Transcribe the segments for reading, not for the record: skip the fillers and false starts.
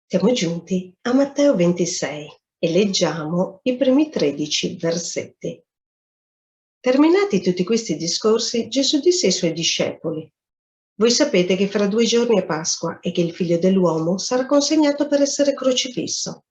Siamo giunti a Matteo 26 e leggiamo i primi 13 versetti. Terminati tutti questi discorsi, Gesù disse ai suoi discepoli: Voi sapete che fra 2 giorni è Pasqua e che il Figlio dell'uomo sarà consegnato per essere crocifisso.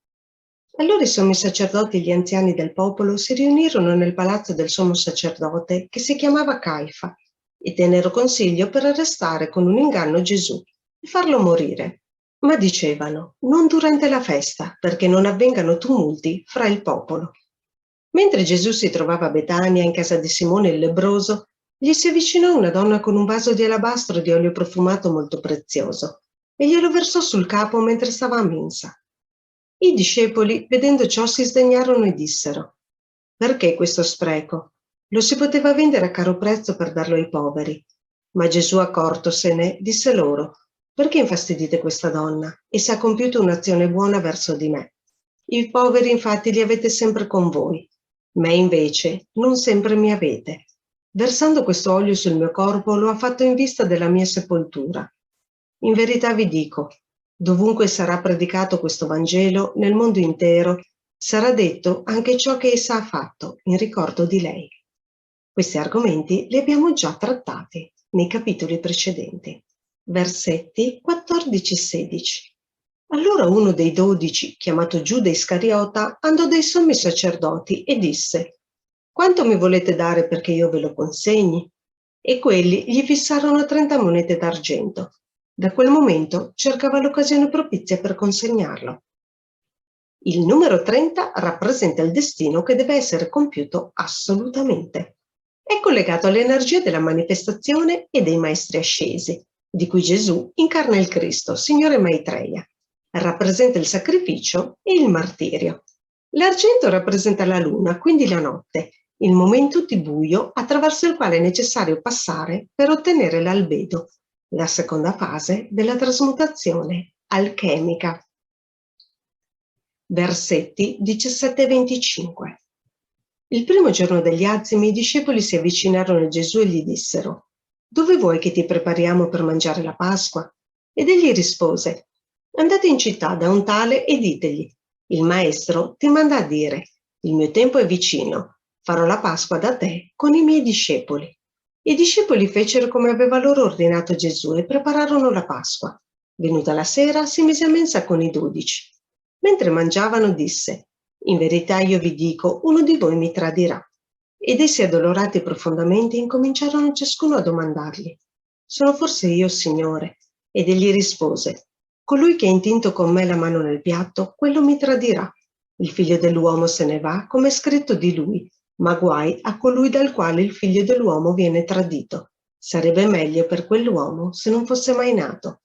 Allora i sommi sacerdoti e gli anziani del popolo si riunirono nel palazzo del sommo sacerdote, che si chiamava Caifa, e tennero consiglio per arrestare con un inganno Gesù e farlo morire. Ma dicevano: non durante la festa, perché non avvengano tumulti fra il popolo. Mentre Gesù si trovava a Betania, in casa di Simone il lebbroso, gli si avvicinò una donna con un vaso di alabastro di olio profumato molto prezioso e glielo versò sul capo mentre stava a mensa. I discepoli, vedendo ciò, si sdegnarono e dissero: Perché questo spreco? Lo si poteva vendere a caro prezzo per darlo ai poveri. Ma Gesù, accortosene, disse loro: Perché infastidite questa donna? Essa ha compiuto un'azione buona verso di me. I poveri infatti li avete sempre con voi. Me invece non sempre mi avete. Versando questo olio sul mio corpo lo ha fatto in vista della mia sepoltura. In verità vi dico, dovunque sarà predicato questo Vangelo, nel mondo intero, sarà detto anche ciò che essa ha fatto in ricordo di lei. Questi argomenti li abbiamo già trattati nei capitoli precedenti. Versetti 14-16. Allora uno dei 12, chiamato Giuda Iscariota, andò dai sommi sacerdoti e disse: Quanto mi volete dare perché io ve lo consegni? E quelli gli fissarono 30 monete d'argento. Da quel momento cercava l'occasione propizia per consegnarlo. Il numero 30 rappresenta il destino che deve essere compiuto assolutamente. È collegato all'energia della manifestazione e dei maestri ascesi, di cui Gesù incarna il Cristo, Signore Maitreya. Rappresenta il sacrificio e il martirio. L'argento rappresenta la luna, quindi la notte, il momento di buio attraverso il quale è necessario passare per ottenere l'albedo, la seconda fase della trasmutazione alchemica. Versetti 17-25. Il primo giorno degli azimi i discepoli si avvicinarono a Gesù e gli dissero: Dove vuoi che ti prepariamo per mangiare la Pasqua? Ed egli rispose: Andate in città da un tale e ditegli: Il maestro ti manda a dire: Il mio tempo è vicino, farò la Pasqua da te con i miei discepoli. I discepoli fecero come aveva loro ordinato Gesù e prepararono la Pasqua. Venuta la sera si mise a mensa con i 12. Mentre mangiavano disse: In verità io vi dico, uno di voi mi tradirà. Ed essi, addolorati profondamente, incominciarono ciascuno a domandargli: Sono forse io, Signore? Ed egli rispose: Colui che ha intinto con me la mano nel piatto, quello mi tradirà. Il figlio dell'uomo se ne va, come è scritto di lui, ma guai a colui dal quale il figlio dell'uomo viene tradito. Sarebbe meglio per quell'uomo se non fosse mai nato.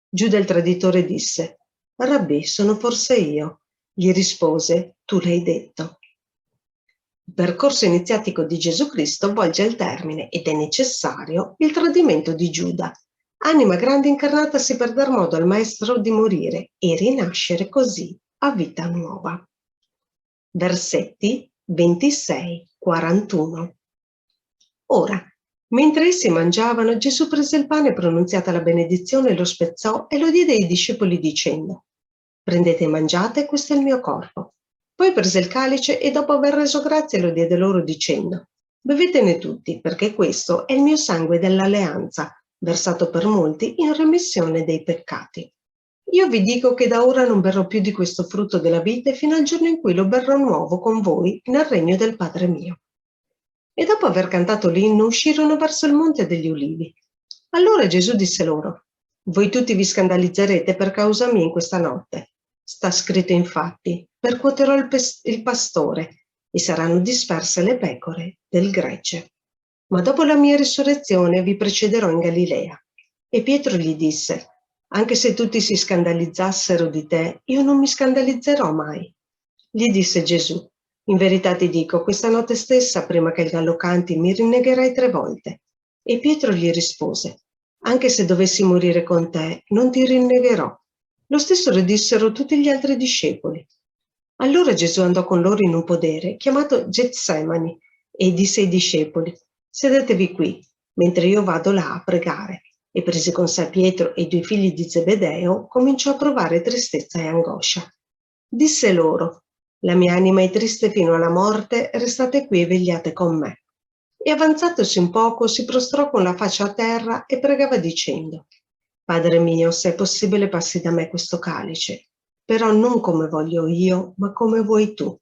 Giuda il traditore disse: Rabbì, sono forse io. Gli rispose: Tu l'hai detto. Il percorso iniziatico di Gesù Cristo volge al termine ed è necessario il tradimento di Giuda, anima grande incarnatasi per dar modo al Maestro di morire e rinascere così a vita nuova. Versetti 26-41. Ora, mentre essi mangiavano, Gesù prese il pane, pronunziata la benedizione, lo spezzò e lo diede ai discepoli dicendo: Prendete e mangiate, questo è il mio corpo. Poi prese il calice e dopo aver reso grazie lo diede loro dicendo: Bevetene tutti, perché questo è il mio sangue dell'alleanza, versato per molti in remissione dei peccati. Io vi dico che da ora non berrò più di questo frutto della vite fino al giorno in cui lo berrò nuovo con voi nel regno del Padre mio. E dopo aver cantato l'inno uscirono verso il monte degli Ulivi. Allora Gesù disse loro: Voi tutti vi scandalizzerete per causa mia in questa notte. Sta scritto infatti: Percuoterò il pastore e saranno disperse le pecore del gregge. Ma dopo la mia risurrezione vi precederò in Galilea. E Pietro gli disse: Anche se tutti si scandalizzassero di te, io non mi scandalizzerò mai. Gli disse Gesù: In verità ti dico, questa notte stessa, prima che il gallo canti, mi rinnegherai 3 volte. E Pietro gli rispose: Anche se dovessi morire con te, non ti rinnegherò. Lo stesso le dissero tutti gli altri discepoli. Allora Gesù andò con loro in un podere chiamato Getsemani e disse ai discepoli: Sedetevi qui, mentre io vado là a pregare. e presi con sé Pietro e i due figli di Zebedeo, cominciò a provare tristezza e angoscia. Disse loro: «La mia anima è triste fino alla morte, restate qui e vegliate con me». E avanzatosi un poco, si prostrò con la faccia a terra e pregava dicendo: «Padre mio, se è possibile passi da me questo calice, però non come voglio io, ma come vuoi tu».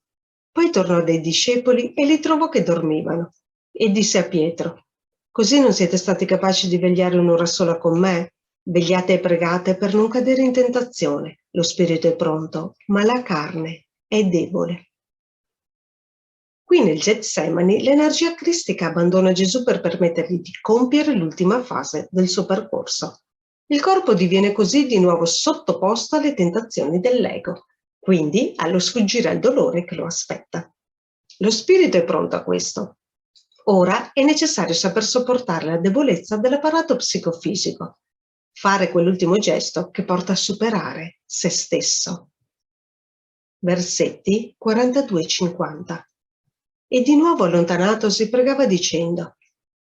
Poi tornò dai discepoli e li trovò che dormivano, e disse a Pietro: «Così non siete stati capaci di vegliare un'ora sola con me? Vegliate e pregate per non cadere in tentazione. Lo spirito è pronto, ma la carne è debole». Qui nel Getsemani l'energia cristica abbandona Gesù per permettergli di compiere l'ultima fase del suo percorso. Il corpo diviene così di nuovo sottoposto alle tentazioni dell'ego, quindi allo sfuggire al dolore che lo aspetta. Lo spirito è pronto a questo. Ora è necessario saper sopportare la debolezza dell'apparato psicofisico, fare quell'ultimo gesto che porta a superare se stesso. Versetti 42-50. E di nuovo allontanatosi pregava dicendo: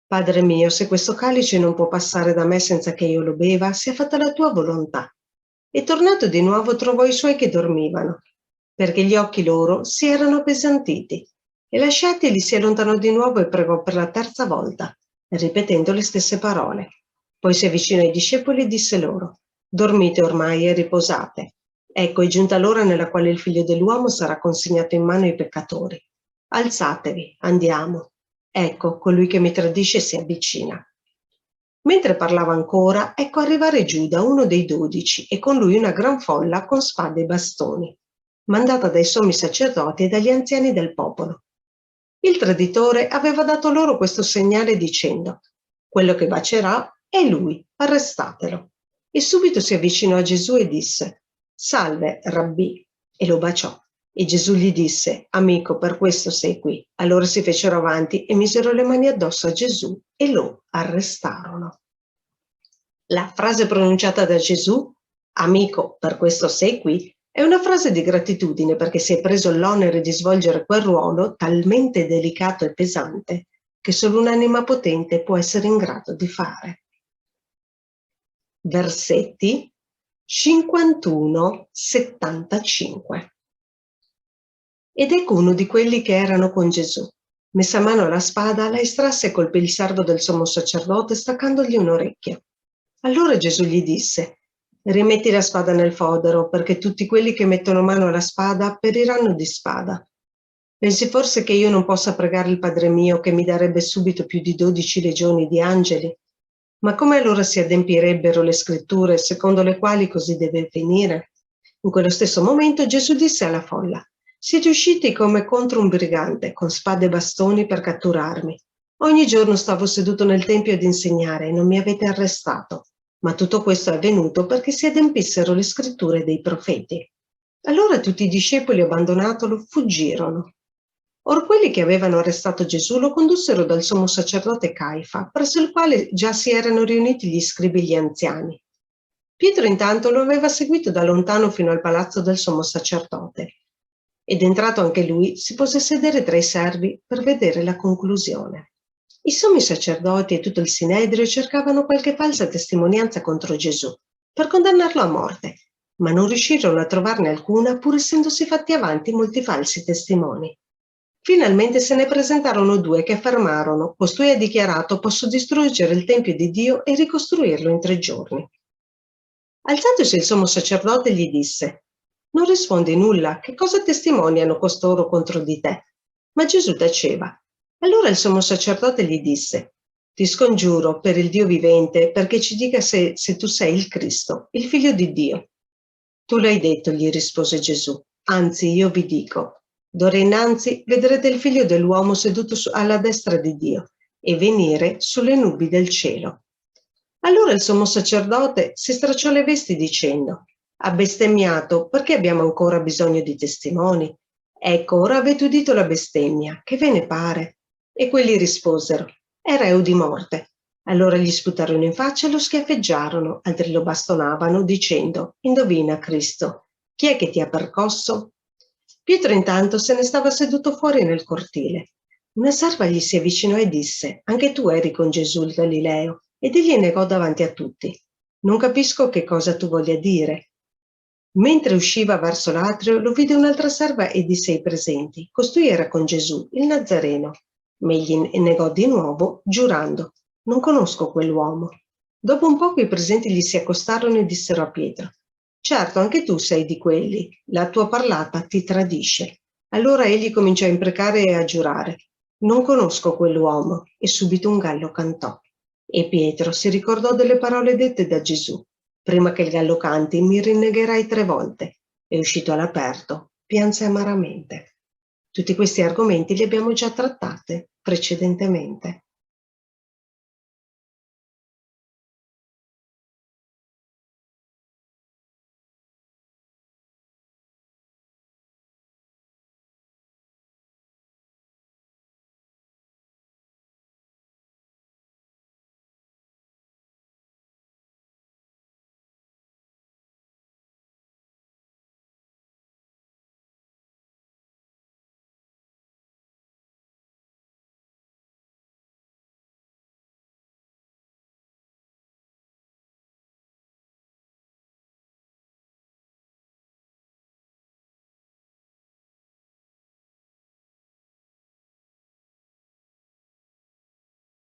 «Padre mio, se questo calice non può passare da me senza che io lo beva, sia fatta la tua volontà». E tornato di nuovo trovò i suoi che dormivano, perché gli occhi loro si erano appesantiti. E lasciatili si allontanò di nuovo e pregò per la terza volta, ripetendo le stesse parole. Poi si avvicinò ai discepoli e disse loro: «Dormite ormai e riposate. Ecco, è giunta l'ora nella quale il Figlio dell'uomo sarà consegnato in mano ai peccatori. Alzatevi, andiamo. Ecco, colui che mi tradisce si avvicina». Mentre parlava ancora, ecco arrivare Giuda, uno dei 12, e con lui una gran folla con spade e bastoni, mandata dai sommi sacerdoti e dagli anziani del popolo. Il traditore aveva dato loro questo segnale dicendo: «Quello che bacerà è lui, arrestatelo». E subito si avvicinò a Gesù e disse: «Salve, Rabbì», e lo baciò. E Gesù gli disse: «Amico, per questo sei qui». Allora si fecero avanti e misero le mani addosso a Gesù e lo arrestarono. La frase pronunciata da Gesù, «Amico, per questo sei qui», è una frase di gratitudine perché si è preso l'onere di svolgere quel ruolo talmente delicato e pesante che solo un'anima potente può essere in grado di fare. Versetti 51-75. Ed ecco uno di quelli che erano con Gesù. Messa mano alla spada, la estrasse e colpì il servo del sommo sacerdote, staccandogli un orecchio. Allora Gesù gli disse: «Rimetti la spada nel fodero, perché tutti quelli che mettono mano alla spada periranno di spada. Pensi forse che io non possa pregare il Padre mio, che mi darebbe subito più di 12 legioni di angeli? Ma come allora si adempirebbero le scritture, secondo le quali così deve avvenire?» In quello stesso momento Gesù disse alla folla: «Siete usciti come contro un brigante, con spade e bastoni per catturarmi. Ogni giorno stavo seduto nel tempio ad insegnare e non mi avete arrestato. Ma tutto questo è avvenuto perché si adempissero le scritture dei profeti». Allora tutti i discepoli, abbandonatolo, fuggirono. Or quelli che avevano arrestato Gesù lo condussero dal sommo sacerdote Caifa, presso il quale già si erano riuniti gli scribi e gli anziani. Pietro intanto lo aveva seguito da lontano fino al palazzo del sommo sacerdote, ed entrato anche lui si pose a sedere tra i servi per vedere la conclusione. I sommi sacerdoti e tutto il sinedrio cercavano qualche falsa testimonianza contro Gesù per condannarlo a morte, ma non riuscirono a trovarne alcuna, pur essendosi fatti avanti molti falsi testimoni. Finalmente se ne presentarono due che affermarono: «Costui ha dichiarato: posso distruggere il tempio di Dio e ricostruirlo in 3 giorni». Alzatosi il sommo sacerdote gli disse: «Non rispondi nulla, che cosa testimoniano costoro contro di te?» Ma Gesù taceva. Allora il sommo sacerdote gli disse: «Ti scongiuro per il Dio vivente, perché ci dica se tu sei il Cristo, il Figlio di Dio». «Tu l'hai detto», gli rispose Gesù, «anzi io vi dico, d'ora innanzi vedrete il Figlio dell'uomo seduto alla destra di Dio e venire sulle nubi del cielo». Allora il sommo sacerdote si stracciò le vesti dicendo: «Ha bestemmiato, perché abbiamo ancora bisogno di testimoni? Ecco, ora avete udito la bestemmia, che ve ne pare?» E quelli risposero: «È reo di morte». Allora gli sputarono in faccia e lo schiaffeggiarono, altri lo bastonavano, dicendo: «Indovina, Cristo, chi è che ti ha percosso?» Pietro intanto se ne stava seduto fuori nel cortile. Una serva gli si avvicinò e disse: «Anche tu eri con Gesù il Galileo». ed egli negò davanti a tutti: «Non capisco che cosa tu voglia dire». Mentre usciva verso l'atrio, lo vide un'altra serva e disse ai presenti: «Costui era con Gesù, il Nazareno». Ma egli negò di nuovo, giurando: «Non conosco quell'uomo». Dopo un poco i presenti gli si accostarono e dissero a Pietro: «Certo, anche tu sei di quelli, la tua parlata ti tradisce». Allora egli cominciò a imprecare e a giurare: «Non conosco quell'uomo», e subito un gallo cantò. E Pietro si ricordò delle parole dette da Gesù: «Prima che il gallo canti, mi rinnegherai 3 volte». E uscito all'aperto, pianse amaramente. Tutti questi argomenti li abbiamo già trattati precedentemente.